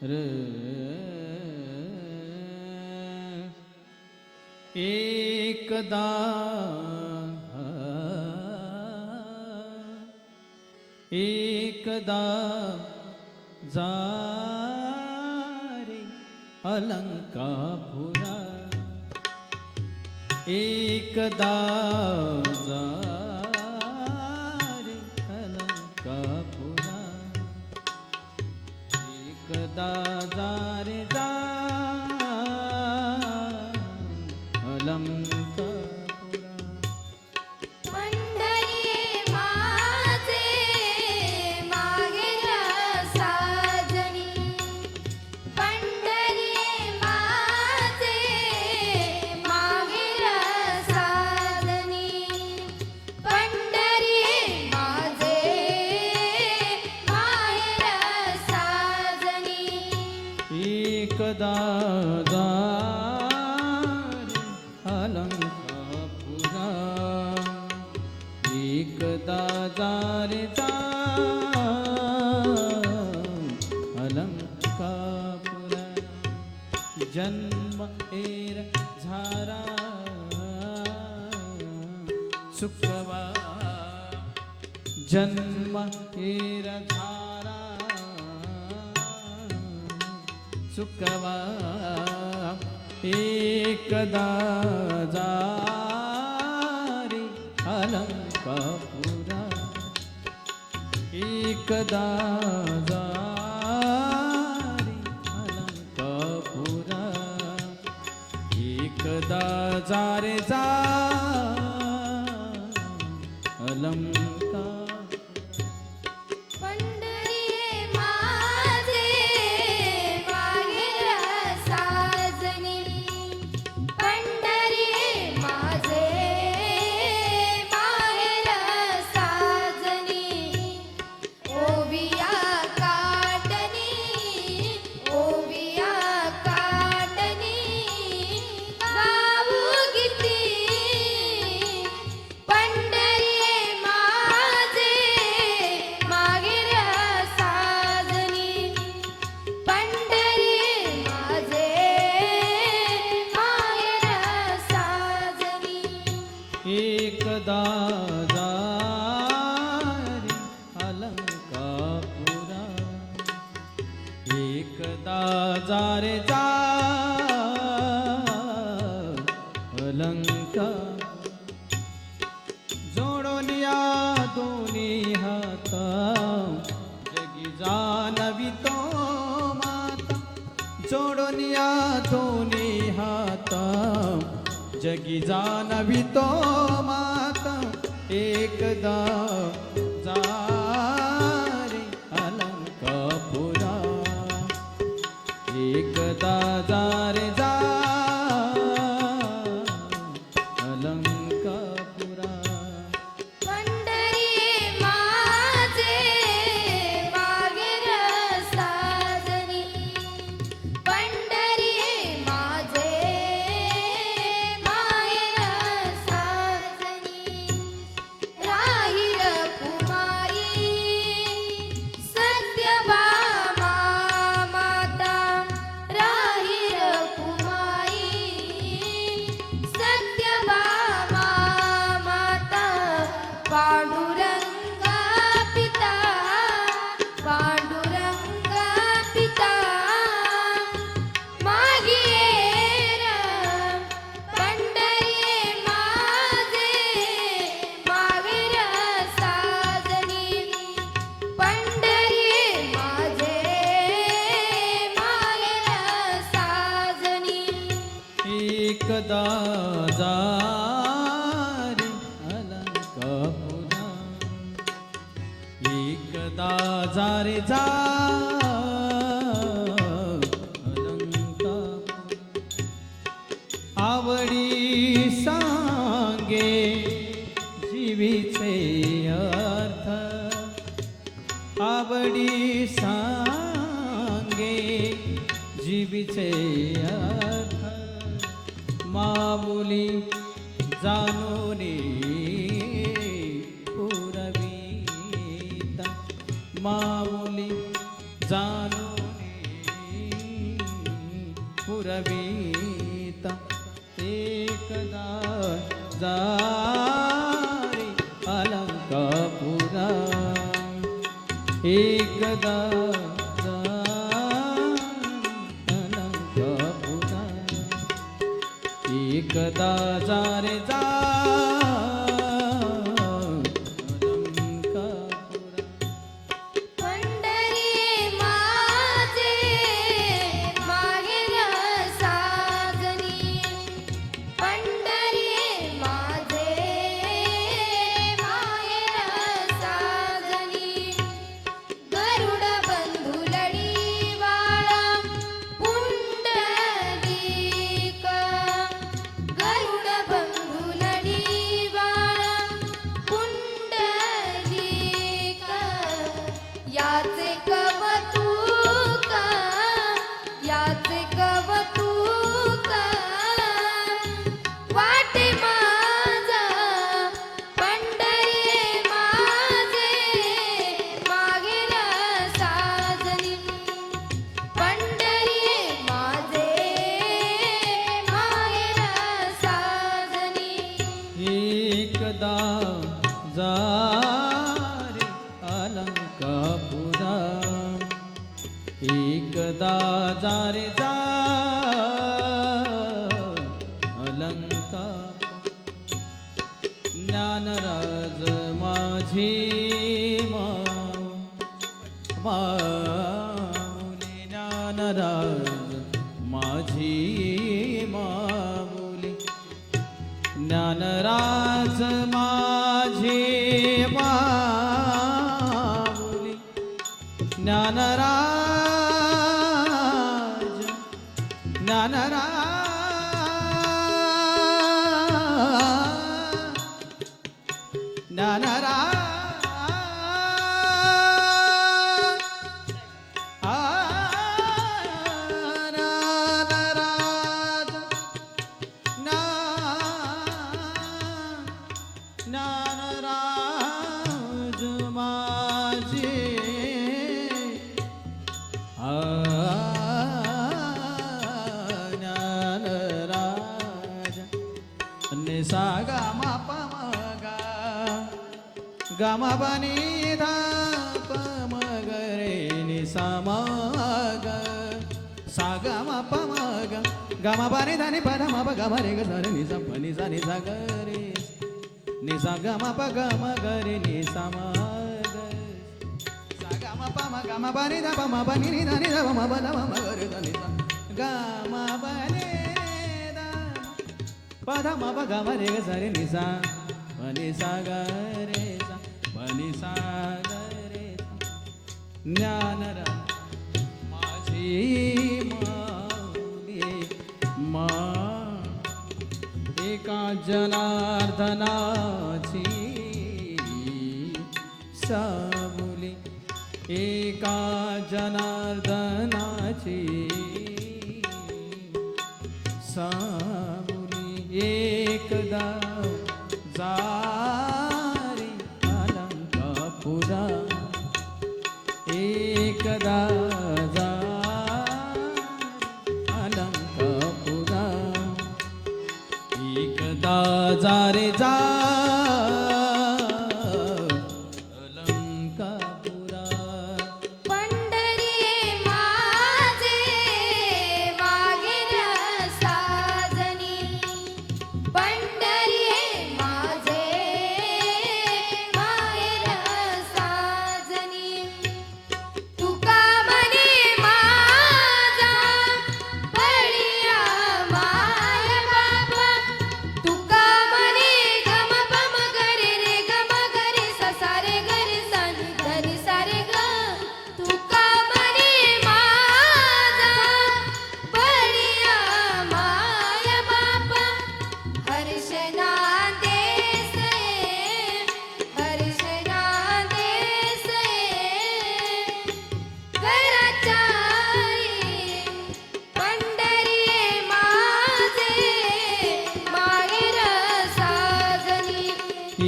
र एकदा एकदा जा रे अलंकापुरा एकदा जा रे अलंकापुरा एकदा जा रे जा अलंकापुरा एकदा जा रे अलंकापुरा एकदा जा रे जा अलंकापुरा जन्म एर झारा सुखवा जन्म एर झारा सुखवा एकदा जा रे अलंकापुरा एकदा जा रे अलंकापुरा एकदा जा रे जा अलंका एकदा जा रे अलंकापुरा एकदा जा रे जा अलंका जोडोनिया दोन्ही हात जगी जानवितो माता जोडोनिया दोन्ही हात जगी जानवितो माता एकदा जा रे अलंकापुरा एकदा जा रे जा अलंकापुरा एकदा जा रे अलंकापुरा एकदा जा रे जा अलंकापुरा आवडी सांगे जीवीचे अर्थ आवडी सांगे जीवीचे अर्थ मामुली जाणूनी पुरवीता मामुली जाणूनी पुरवीता एकदा जारी अलंकापुरा एकदा अलंकापुरा एकदा जा रे जा एकदा जा रे अलंकापुरा एकदा जा रे जा अलंकापुरा ज्ञानराज माझी माऊली ज्ञानराज माझी माऊली ज्ञानराज माझे माऊली ज्ञानराज ज्ञानराज ज्ञानराज माझे ज्ञानराज निसा गा मा प म गा गा मा प नि धा प म ग रे नि सा म ग सा गा मा प म ग गा मा प नि धा नि प ध म प ग म रे ग ध रे नि सा प नि सा ग रे नि सा ग म प ग म ग रे नि सा म ग सा ग म प म ग म प नि धा प म प नि नि धा नि धा प म प ध म म ग रे ध नि सा ग म प नि धा प ध म प ग म रे ग सा रे नि सा प नि सा ग रे सा प नि सा ग रे सा ज्ञानराज माझी माऊली मा एका जनार्दनाची सामुली एका जनार्दनाची सामुली एकदा जा रे अलंकापुरा एकदा जा अलंकापुरा एकदा जा रे जा अलंकापुरा पंढरी माझे मागेर साजनी पंढरी माझे माहेर साजनी तुका म्हणे माझा बळीया माय बाबा तुका म्हणे गम पम गरे रे गम गरे ससारे गरे सनी धनी सारे ग तुका म्हणे माझा बळीया माय बाबा हर्षना देसये हर्षना देसये घराचारी पंढरी माझे माहेर साजनी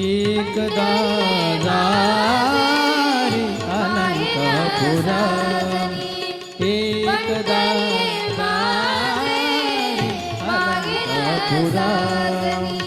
एकदा जा रे अलंकापुरा एकदा जा तुझा साजनी